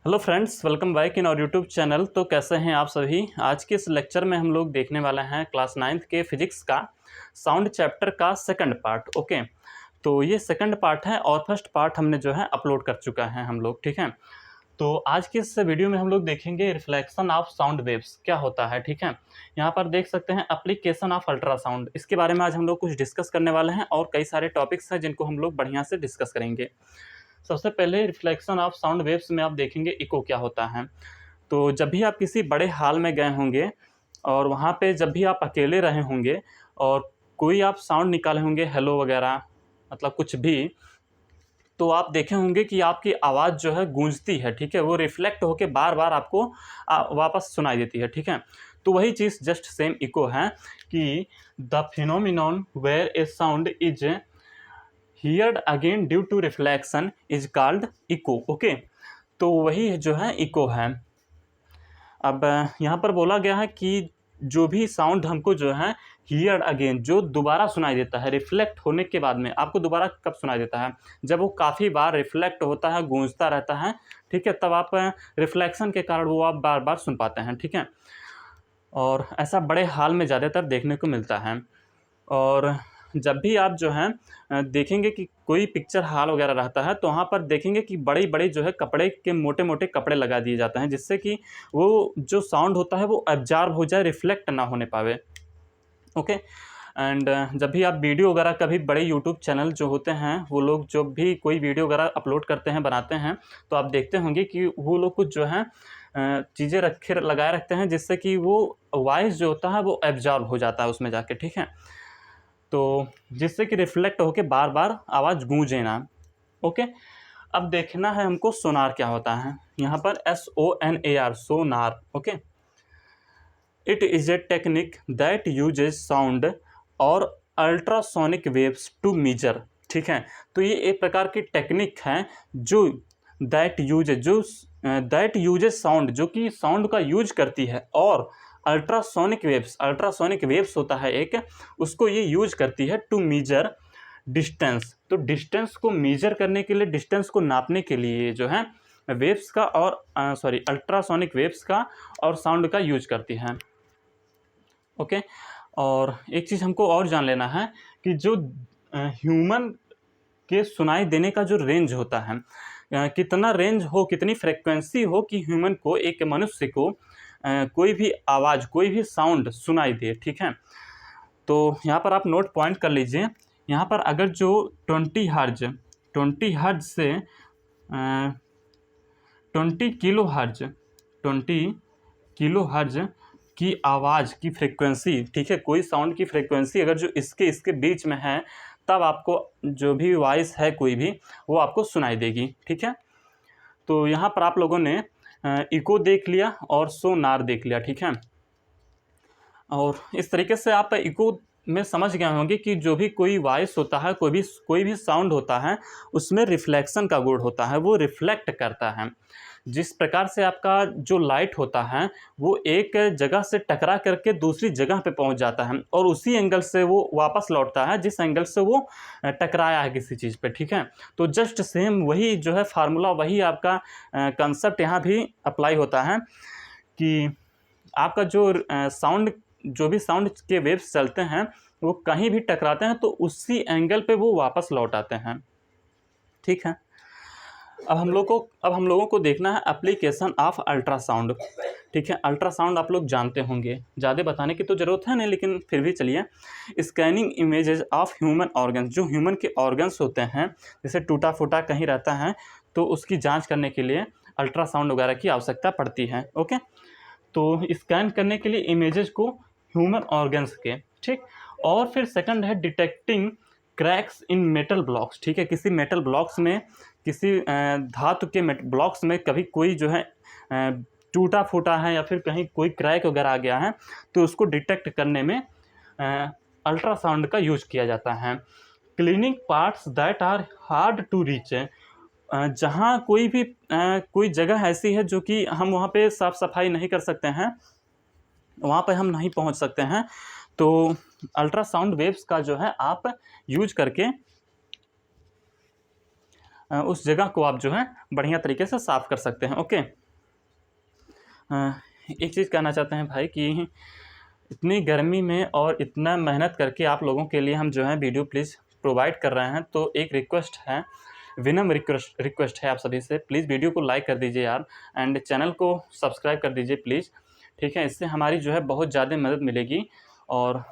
Hello friends, welcome back in और YouTube channel. तो कैसे हैं आप सभी। आज के इस लेक्चर में हम लोग देखने वाले हैं क्लास 9th के फिजिक्स का साउंड चैप्टर का सेकंड पार्ट। ओके, तो ये सेकंड पार्ट है और फर्स्ट पार्ट हमने जो है अपलोड कर चुका है हम लोग। ठीक है, तो आज के इस वीडियो में हम लोग देखेंगे रिफ्लेक्शन ऑफ साउंड वेव्स क्या होता है। ठीक है, यहाँ पर देख सकते हैं एप्लीकेशन ऑफ अल्ट्रासाउंड, इसके बारे में आज हम लोग कुछ डिस्कस करने वाले हैं और कई सारे टॉपिक्स हैं जिनको हम लोग बढ़िया से डिस्कस करेंगे। सबसे पहले रिफ्लेक्शन ऑफ साउंड वेव्स में आप देखेंगे इको क्या होता है। तो जब भी आप किसी बड़े हॉल में गए होंगे और वहाँ पे जब भी आप अकेले रहे होंगे और कोई आप साउंड निकाले होंगे, हेलो वगैरह, मतलब कुछ भी, तो आप देखे होंगे कि आपकी आवाज़ जो है गूंजती है। ठीक है, वो रिफ्लेक्ट होके बार बार आपको वापस सुनाई देती है। ठीक है, तो वही चीज़ जस्ट सेम इको है कि the phenomenon where a sound is heard again due to reflection is called echo. Okay, तो वही जो है इको है। अब यहाँ पर बोला गया है कि जो भी साउंड हमको जो है हियर्ड अगेन, जो दोबारा सुनाई देता है रिफ्लेक्ट होने के बाद में, आपको दोबारा कब सुनाई देता है? जब वो काफ़ी बार रिफ्लेक्ट होता है, गूंजता रहता है। ठीक है, तब आप रिफ्लेक्शन के कारण वो आप बार बार सुन पाते हैं। ठीक है, और ऐसा बड़े हॉल में ज़्यादातर देखने को मिलता है। और जब भी आप जो है देखेंगे कि कोई पिक्चर हॉल वगैरह रहता है तो वहाँ पर देखेंगे कि बड़े बड़े जो है कपड़े के मोटे मोटे कपड़े लगा दिए जाते हैं, जिससे कि वो जो साउंड होता है वो एब्जॉर्ब हो जाए, रिफ्लेक्ट ना होने पावे। ओके, एंड जब भी आप वीडियो वगैरह, कभी बड़े यूट्यूब चैनल जो होते हैं वो लोग जो भी कोई वीडियो वगैरह अपलोड करते हैं, बनाते हैं, तो आप देखते होंगे कि वो लोग कुछ जो है चीज़ें लगाए रखते हैं जिससे कि वो वॉइस जो होता है वो एब्जॉर्ब हो जाता है उसमें जाके। ठीक है, तो जिससे कि रिफ्लेक्ट होके बार बार आवाज़ गूंजे ना। ओके, अब देखना है हमको सोनार क्या होता है। यहाँ पर SONAR, Sonar. Okay, it is a technique that usage sound और अल्ट्रासोनिक वेव्स टू मेजर। ठीक है, तो ये एक प्रकार की टेक्निक है जो दैट यूजेज साउंड, जो कि साउंड का यूज करती है, और अल्ट्रासोनिक वेव्स होता है एक, उसको ये यूज करती है टू मेजर डिस्टेंस। तो डिस्टेंस को मेजर करने के लिए, डिस्टेंस को नापने के लिए जो है वेव्स का और अल्ट्रासोनिक वेव्स का और साउंड का यूज करती है। ओके, और एक चीज़ हमको और जान लेना है कि जो ह्यूमन के सुनाई देने का जो रेंज होता है, कितना रेंज हो, कितनी फ्रेक्वेंसी हो कि ह्यूमन को, एक मनुष्य को कोई भी आवाज़, कोई भी साउंड सुनाई दे। ठीक है, तो यहाँ पर आप नोट पॉइंट कर लीजिए। यहाँ पर अगर जो 20 हर्ज से 20 किलो हर्ज की आवाज़ की फ्रीक्वेंसी, ठीक है, कोई साउंड की फ्रीक्वेंसी अगर जो इसके बीच में है, तब आपको जो भी वॉइस है कोई भी, वो आपको सुनाई देगी। ठीक है, तो यहाँ पर आप लोगों ने इको देख लिया और सोनार देख लिया। ठीक है, और इस तरीके से आप इको में समझ गए होंगे कि जो भी कोई वॉइस होता है, कोई भी साउंड होता है, उसमें रिफ्लेक्शन का गुण होता है, वो रिफ्लेक्ट करता है। जिस प्रकार से आपका जो लाइट होता है वो एक जगह से टकरा करके दूसरी जगह पे पहुंच जाता है और उसी एंगल से वो वापस लौटता है जिस एंगल से वो टकराया है किसी चीज़ पे। ठीक है, तो जस्ट सेम वही जो है फार्मूला, वही आपका कंसेप्ट यहाँ भी अप्लाई होता है कि आपका जो साउंड, जो भी साउंड के वेव्स चलते हैं, वो कहीं भी टकराते हैं तो उसी एंगल पे वो वापस लौट आते हैं। ठीक है, अब हम लोगों को देखना है एप्लीकेशन ऑफ अल्ट्रासाउंड। ठीक है, अल्ट्रासाउंड आप लोग जानते होंगे, ज़्यादा बताने की तो ज़रूरत है नहीं, लेकिन फिर भी चलिए। Scanning images of human organs, जो ह्यूमन के ऑर्गन्स होते हैं, जैसे टूटा फूटा कहीं रहता है तो उसकी जाँच करने के लिए अल्ट्रासाउंड वगैरह की आवश्यकता पड़ती है। ओके, तो स्कैन करने के लिए इमेजेस को ह्यूमन ऑर्गन्स के। ठीक, और फिर सेकंड है डिटेक्टिंग क्रैक्स इन मेटल ब्लॉक्स। ठीक है, किसी मेटल ब्लॉक्स में, किसी धातु के ब्लॉक्स में कभी कोई जो है टूटा फूटा है या फिर कहीं कोई क्रैक वगैरह आ गया है, तो उसको डिटेक्ट करने में अल्ट्रासाउंड का यूज किया जाता है। Cleaning parts that are hard to reach, जहाँ कोई जगह ऐसी है जो कि हम वहाँ पे साफ़ सफाई नहीं कर सकते हैं, वहाँ पे हम नहीं पहुँच सकते हैं, तो अल्ट्रासाउंड वेव्स का जो है आप यूज करके उस जगह को आप जो है बढ़िया तरीके से साफ़ कर सकते हैं। ओके, एक चीज़ कहना चाहते हैं भाई कि इतनी गर्मी में और इतना मेहनत करके आप लोगों के लिए हम जो है वीडियो प्लीज़ प्रोवाइड कर रहे हैं, तो एक रिक्वेस्ट है, विनम्र रिक्वेस्ट है आप सभी से, प्लीज़ वीडियो को लाइक कर दीजिए यार, एंड चैनल को सब्सक्राइब कर दीजिए प्लीज़, ठीक है। इससे हमारी जो है बहुत ज़्यादा मदद मिलेगी और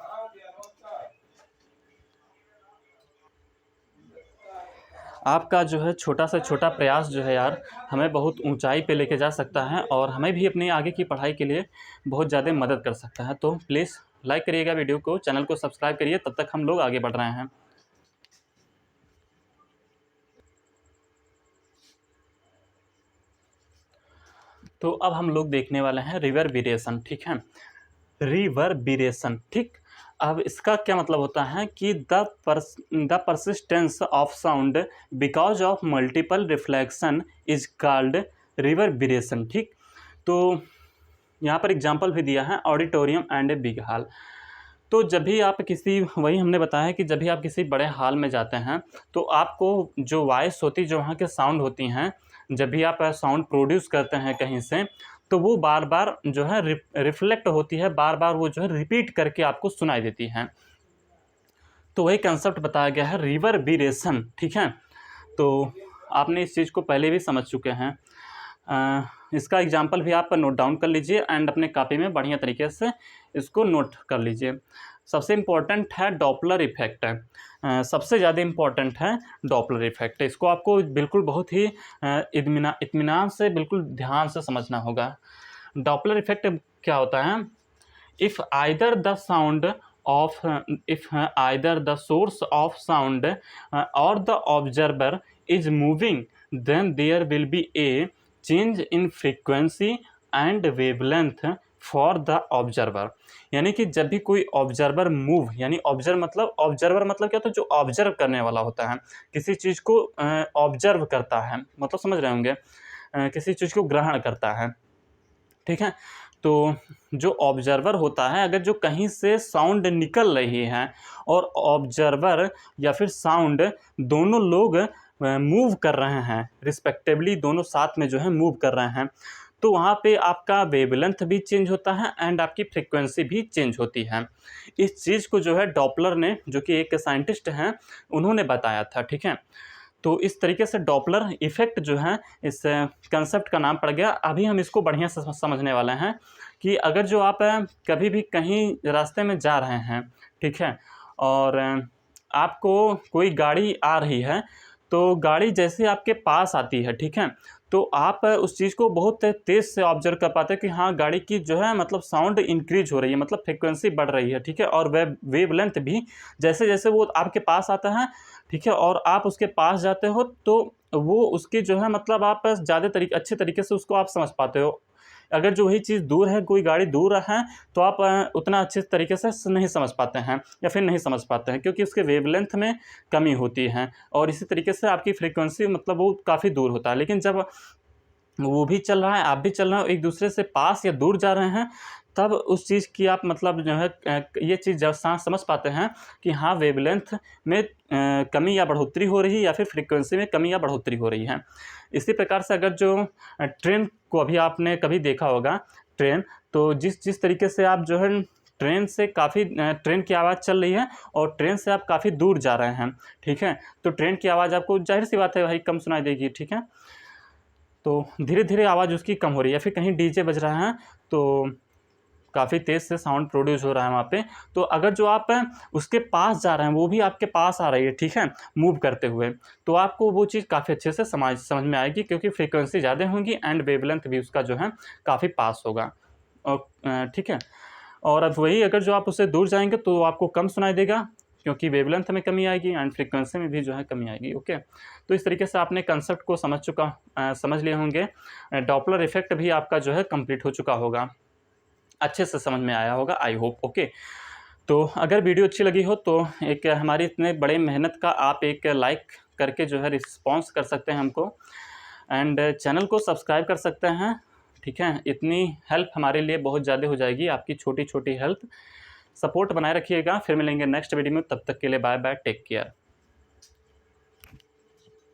आपका जो है छोटा से छोटा प्रयास जो है यार हमें बहुत ऊंचाई पे लेके जा सकता है और हमें भी अपनी आगे की पढ़ाई के लिए बहुत ज़्यादा मदद कर सकता है। तो प्लीज़ लाइक करिएगा वीडियो को, चैनल को सब्सक्राइब करिए, तब तक हम लोग आगे बढ़ रहे हैं। तो अब हम लोग देखने वाले हैं रिवर्बरेशन, ठीक है। रिवर्बरेशन, ठीक। अब इसका क्या मतलब होता है कि the persistence of sound because of multiple reflection is called reverberation, ठीक। तो यहाँ पर एग्जांपल भी दिया है, auditorium and a big hall. तो जब भी आप किसी, वही हमने बताया कि जब भी आप किसी बड़े हॉल में जाते हैं तो आपको जो वॉइस होती, जो वहाँ के साउंड होती हैं, जब भी आप साउंड प्रोड्यूस करते हैं कहीं से, तो वो बार बार जो है रिफ्लेक्ट होती है, बार बार वो जो है रिपीट करके आपको सुनाई देती हैं। तो वही कंसेप्ट बताया गया है, रिवर्बरेशन, ठीक है। तो आपने इस चीज़ को पहले भी समझ चुके हैं। इसका एग्जाम्पल भी आप नोट डाउन कर लीजिए एंड अपने कॉपी में बढ़िया तरीके से इसको नोट कर लीजिए। सबसे इम्पॉर्टेंट है डॉपलर इफेक्ट, सबसे ज़्यादा इम्पॉर्टेंट है डॉपलर इफेक्ट। इसको आपको बिल्कुल बहुत ही इत्मीनान से, बिल्कुल ध्यान से समझना होगा। डॉपलर इफेक्ट क्या होता है? If either the sound of if either the source of sound or the observer is moving, then there will be a change in frequency and wavelength for the observer। यानी कि जब भी कोई observer move, यानी observer मतलब क्या होता है? जो ऑब्जर्व करने वाला होता है, किसी चीज़ को ऑब्जर्व करता है, मतलब समझ रहे होंगे, किसी चीज़ को ग्रहण करता है, ठीक है। तो जो ऑब्जर्वर होता है, अगर जो कहीं से साउंड निकल रही है और ऑब्जर्वर या फिर साउंड दोनों लोग मूव कर रहे हैं रिस्पेक्टिवली, दोनों साथ में जो है मूव कर रहे हैं, तो वहाँ पे आपका वेवलेंथ भी चेंज होता है एंड आपकी फ्रीक्वेंसी भी चेंज होती है। इस चीज़ को जो है डॉपलर ने, जो कि एक साइंटिस्ट हैं, उन्होंने बताया था, ठीक है। तो इस तरीके से डॉपलर इफ़ेक्ट जो है, इस कंसेप्ट का नाम पड़ गया। अभी हम इसको बढ़िया से समझने वाले हैं कि अगर जो आप कभी भी कहीं रास्ते में जा रहे हैं, ठीक है, और आपको कोई गाड़ी आ रही है, तो गाड़ी जैसे आपके पास आती है, ठीक है, तो आप उस चीज़ को बहुत तेज़ से ऑब्जर्व कर पाते हैं कि हाँ, गाड़ी की जो है मतलब साउंड इंक्रीज हो रही है, मतलब फ्रिक्वेंसी बढ़ रही है, ठीक है, और वेवलेंथ भी जैसे जैसे वो आपके पास आता है, ठीक है, और आप उसके पास जाते हो, तो वो उसकी जो है मतलब आप ज़्यादा अच्छे तरीके से उसको आप समझ पाते हो। अगर जो वही चीज़ दूर है, कोई गाड़ी दूर है, तो आप उतना अच्छे तरीके से नहीं समझ पाते हैं या फिर नहीं समझ पाते हैं, क्योंकि उसके वेवलेंथ में कमी होती है और इसी तरीके से आपकी फ्रीक्वेंसी मतलब वो काफ़ी दूर होता है। लेकिन जब वो भी चल रहा है, आप भी चल रहे हो, एक दूसरे से पास या दूर जा रहे हैं, तब उस चीज़ की आप मतलब जो है ये चीज़ जब समझ पाते हैं कि हाँ, वेवलेंथ में कमी या बढ़ोतरी हो रही है या फिर फ्रीक्वेंसी में कमी या बढ़ोतरी हो रही है। इसी प्रकार से अगर जो ट्रेन को अभी आपने कभी देखा होगा, ट्रेन, तो जिस तरीके से आप जो है ट्रेन से काफ़ी ट्रेन की आवाज़ चल रही है और ट्रेन से आप काफ़ी दूर जा रहे हैं, ठीक है, तो ट्रेन की आवाज़ आपको ज़ाहिर सी बात है भाई कम सुनाई देगी, ठीक है। तो धीरे धीरे आवाज़ उसकी कम हो रही है, फिर कहीं डीजे बज रहा है तो काफ़ी तेज़ से साउंड प्रोड्यूस हो रहा है वहाँ पे। तो अगर जो आप उसके पास जा रहे हैं, वो भी आपके पास आ रही है, ठीक है, मूव करते हुए, तो आपको वो चीज़ काफ़ी अच्छे से समझ में आएगी, क्योंकि फ्रीक्वेंसी ज़्यादा होगी एंड वेवलेंथ भी उसका जो है काफ़ी पास होगा, और ठीक है। और अब वही अगर जो आप उससे दूर जाएंगे तो आपको कम सुनाई देगा, क्योंकि वेवलेंथ में कमी आएगी एंड फ्रीक्वेंसी में भी जो है कमी आएगी। ओके, तो इस तरीके से आपने कंसेप्ट को समझ लिए होंगे। डॉपलर इफेक्ट भी आपका जो है कंप्लीट हो चुका होगा, अच्छे से समझ में आया होगा, आई होप। ओके, तो अगर वीडियो अच्छी लगी हो तो एक हमारी इतने बड़े मेहनत का आप एक लाइक करके जो है रिस्पॉन्स कर सकते हैं हमको, एंड चैनल को सब्सक्राइब कर सकते हैं, ठीक है। इतनी हेल्प हमारे लिए बहुत ज़्यादा हो जाएगी, आपकी छोटी छोटी हेल्प। सपोर्ट बनाए रखिएगा, फिर मिलेंगे नेक्स्ट वीडियो में, तब तक के लिए बाय बाय, टेक केयर।